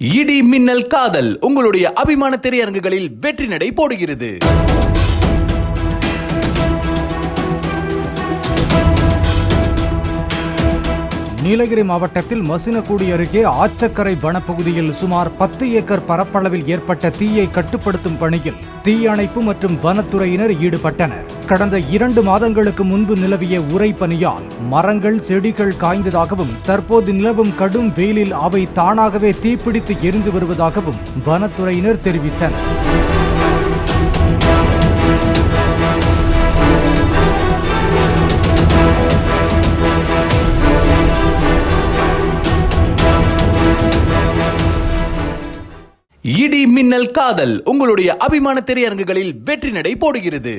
இடி மின்னல் காதல் உங்களுடைய அபிமான திரையரங்குகளில் வெற்றி நடை போடுகிறது. நீலகிரி மாவட்டத்தில் மசினகுடி அருகே ஆச்சக்கரை வனப்பகுதியில் சுமார் 10 ஏக்கர் பரப்பளவில் ஏற்பட்ட தீயை கட்டுப்படுத்தும் பணியில் தீயணைப்பு மற்றும் வனத்துறையினர் ஈடுபட்டனர். கடந்த 2 மாதங்களுக்கு முன்பு நிலவிய உறைபனியால் மரங்கள் செடிகள் காய்ந்ததாகவும் தற்போது நிலவும் கடும் வெயிலில் அவை தானாகவே தீப்பிடித்து எரிந்து வருவதாகவும் வனத்துறையினர் தெரிவித்தனர். இடி மின்னல் காதல் உங்களுடைய அபிமான திரையரங்குகளில் வெற்றி நடை போடுகிறது.